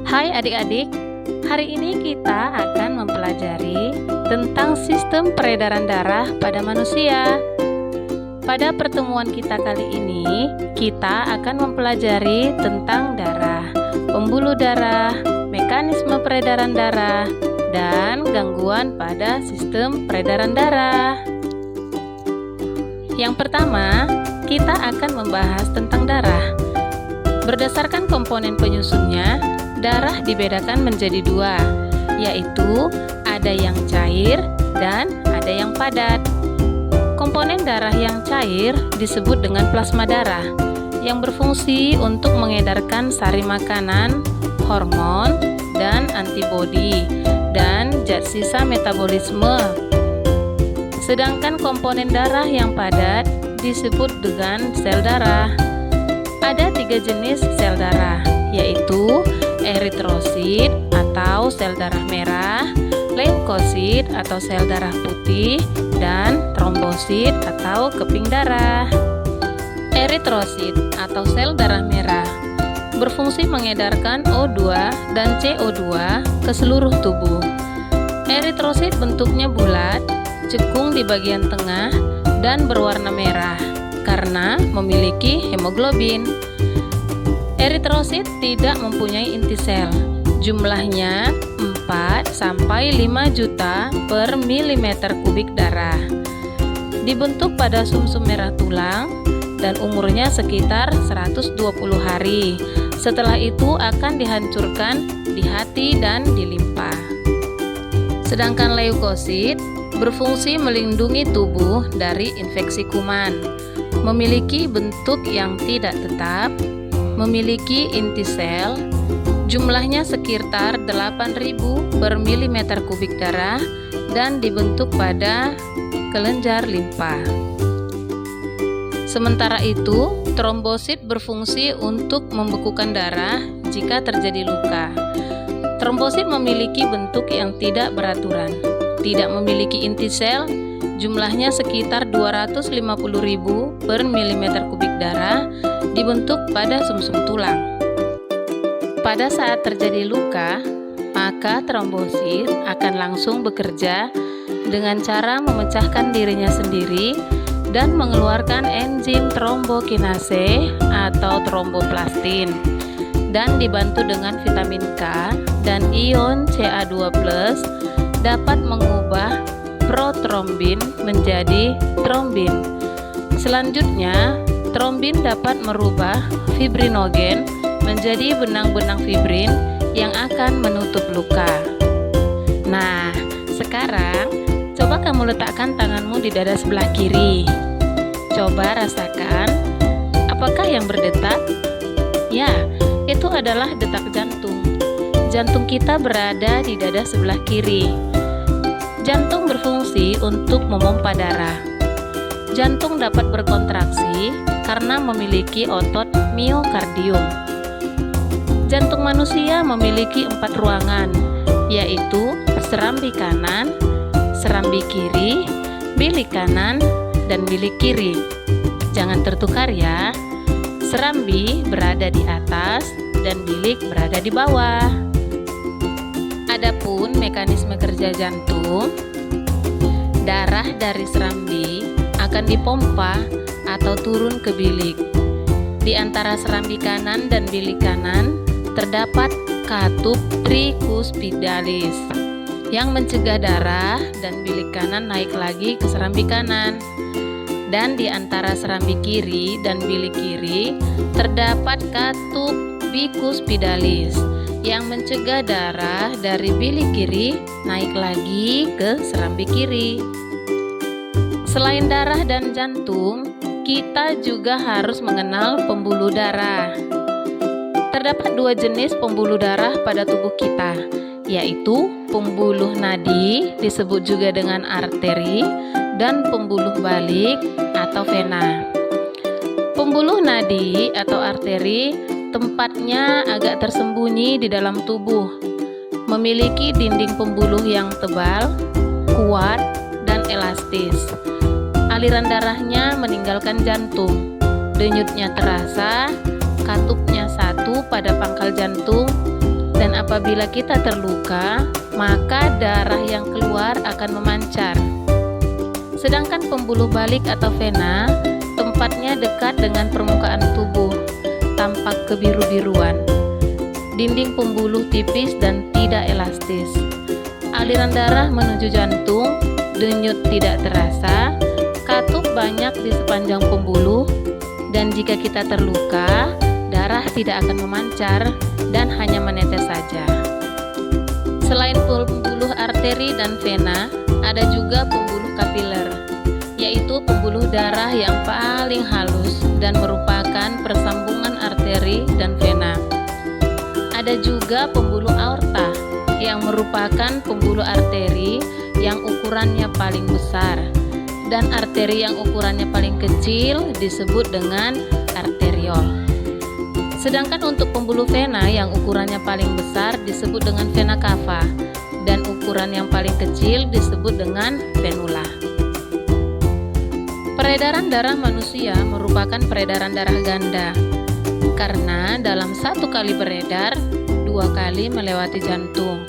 Hai adik-adik, hari ini kita akan mempelajari tentang sistem peredaran darah pada manusia. Pada pertemuan kita kali ini, kita akan mempelajari tentang darah, pembuluh darah, mekanisme peredaran darah, dan gangguan pada sistem peredaran darah. Yang pertama, kita akan membahas tentang darah. Berdasarkan komponen penyusunnya, darah dibedakan menjadi dua, yaitu ada yang cair dan ada yang padat. Komponen darah yang cair disebut dengan plasma darah, yang berfungsi untuk mengedarkan sari makanan, hormon, dan antibodi, dan zat sisa metabolisme. Sedangkan komponen darah yang padat disebut dengan sel darah. Ada 3 jenis sel darah, yaitu eritrosit atau sel darah merah, leukosit atau sel darah putih, dan trombosit atau keping darah. Eritrosit atau sel darah merah berfungsi mengedarkan O2 dan CO2 ke seluruh tubuh. Eritrosit bentuknya bulat, cekung di bagian tengah, dan berwarna merah karena memiliki hemoglobin. Eritrosit tidak mempunyai inti sel. Jumlahnya 4-5 juta per milimeter kubik darah. Dibentuk pada sumsum merah tulang dan umurnya sekitar 120 hari. Setelah itu akan dihancurkan di hati dan di limpa. Sedangkan leukosit berfungsi melindungi tubuh dari infeksi kuman. Memiliki bentuk yang tidak tetap, memiliki inti sel, jumlahnya sekitar 8.000 per milimeter kubik darah, dan dibentuk pada kelenjar limpa. Sementara itu, trombosit berfungsi untuk membekukan darah jika terjadi luka. Trombosit memiliki bentuk yang tidak beraturan, tidak memiliki inti sel, jumlahnya sekitar 250.000 per milimeter kubik darah, dibentuk pada sumsum tulang. Pada saat terjadi luka, maka trombosit akan langsung bekerja dengan cara memecahkan dirinya sendiri dan mengeluarkan enzim trombokinase atau tromboplastin, dan dibantu dengan vitamin K dan ion Ca2+ dapat mengubah protrombin menjadi trombin. Selanjutnya, trombin dapat merubah fibrinogen menjadi benang-benang fibrin yang akan menutup luka. Nah, sekarang coba kamu letakkan tanganmu di dada sebelah kiri. Coba rasakan, apakah yang berdetak? Ya, itu adalah detak jantung. Jantung kita berada di dada sebelah kiri. Jantung berfungsi untuk memompa darah. Jantung dapat berkontraksi karena memiliki otot miokardium. Jantung manusia memiliki 4 ruangan, yaitu serambi kanan, serambi kiri, bilik kanan, dan bilik kiri. Jangan tertukar ya. Serambi berada di atas dan bilik berada di bawah. Adapun mekanisme kerja jantung, darah dari serambi akan dipompa atau turun ke bilik. Di antara serambi kanan dan bilik kanan terdapat katup trikuspidalis yang mencegah darah dan bilik kanan naik lagi ke serambi kanan. Dan di antara serambi kiri dan bilik kiri terdapat katup bikuspidalis yang mencegah darah dari bilik kiri naik lagi ke serambi kiri. Selain darah dan jantung, kita juga harus mengenal pembuluh darah. Terdapat 2 jenis pembuluh darah pada tubuh kita, yaitu pembuluh nadi, disebut juga dengan arteri, dan pembuluh balik atau vena. Pembuluh nadi atau arteri tempatnya agak tersembunyi di dalam tubuh, memiliki dinding pembuluh yang tebal, kuat, dan elastis. Aliran darahnya meninggalkan jantung, denyutnya terasa, katupnya satu pada pangkal jantung, dan apabila kita terluka, maka darah yang keluar akan memancar. Sedangkan pembuluh balik atau vena tempatnya dekat dengan permukaan tubuh, tampak kebiru-biruan. Dinding pembuluh tipis dan tidak elastis. Aliran darah menuju jantung, denyut tidak terasa, katup banyak di sepanjang pembuluh, dan jika kita terluka, darah tidak akan memancar dan hanya menetes saja. Selain pembuluh arteri dan vena, ada juga pembuluh kapiler, yaitu pembuluh darah yang paling halus dan merupakan persambungan arteri dan vena. Ada juga pembuluh aorta yang merupakan pembuluh arteri yang ukurannya paling besar, dan arteri yang ukurannya paling kecil disebut dengan arteriol. Sedangkan untuk pembuluh vena yang ukurannya paling besar disebut dengan vena cava, dan ukuran yang paling kecil disebut dengan venula. Peredaran darah manusia merupakan peredaran darah ganda, karena dalam satu kali beredar, 2 kali melewati jantung,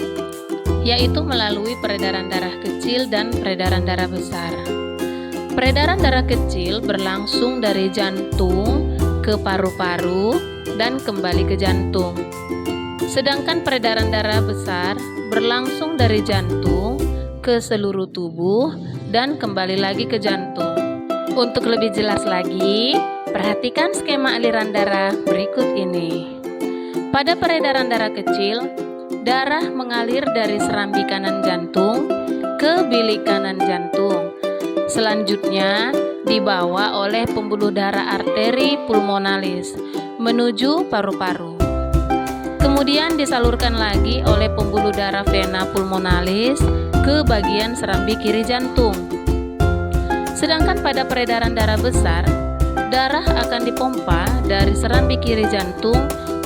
yaitu melalui peredaran darah kecil dan peredaran darah besar. Peredaran darah kecil berlangsung dari jantung ke paru-paru dan kembali ke jantung. Sedangkan peredaran darah besar berlangsung dari jantung ke seluruh tubuh dan kembali lagi ke jantung. Untuk lebih jelas lagi, perhatikan skema aliran darah berikut ini. Pada peredaran darah kecil, darah mengalir dari serambi kanan jantung ke bilik kanan jantung. Selanjutnya dibawa oleh pembuluh darah arteri pulmonalis menuju paru-paru. Kemudian disalurkan lagi oleh pembuluh darah vena pulmonalis ke bagian serambi kiri jantung. Sedangkan pada peredaran darah besar, darah akan dipompa dari serambi kiri jantung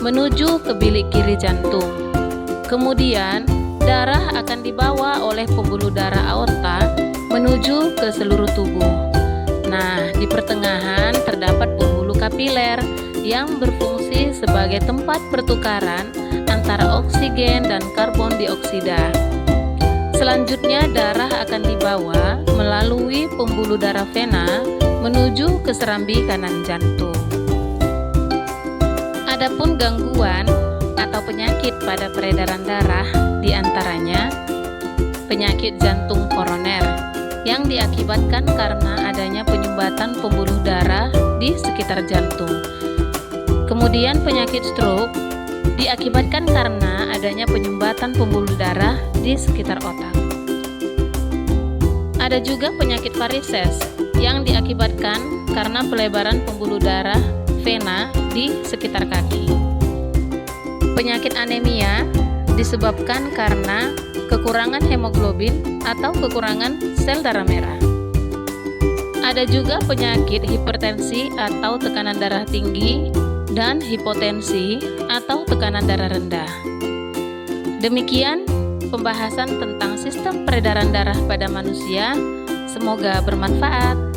menuju ke bilik kiri jantung. Kemudian, darah akan dibawa oleh pembuluh darah aorta menuju ke seluruh tubuh. Nah, di pertengahan terdapat pembuluh kapiler yang berfungsi sebagai tempat pertukaran antara oksigen dan karbon dioksida. Selanjutnya, darah akan dibawa melalui pembuluh darah vena menuju ke serambi kanan jantung. Adapun gangguan atau penyakit pada peredaran darah diantaranya penyakit jantung koroner yang diakibatkan karena adanya penyumbatan pembuluh darah di sekitar jantung. Kemudian penyakit stroke diakibatkan karena adanya penyumbatan pembuluh darah di sekitar otak. Ada juga penyakit varises yang diakibatkan karena pelebaran pembuluh darah vena di sekitar kaki. Penyakit anemia disebabkan karena kekurangan hemoglobin atau kekurangan sel darah merah. Ada juga penyakit hipertensi atau tekanan darah tinggi dan hipotensi atau tekanan darah rendah. Demikian pembahasan tentang sistem peredaran darah pada manusia. Semoga bermanfaat.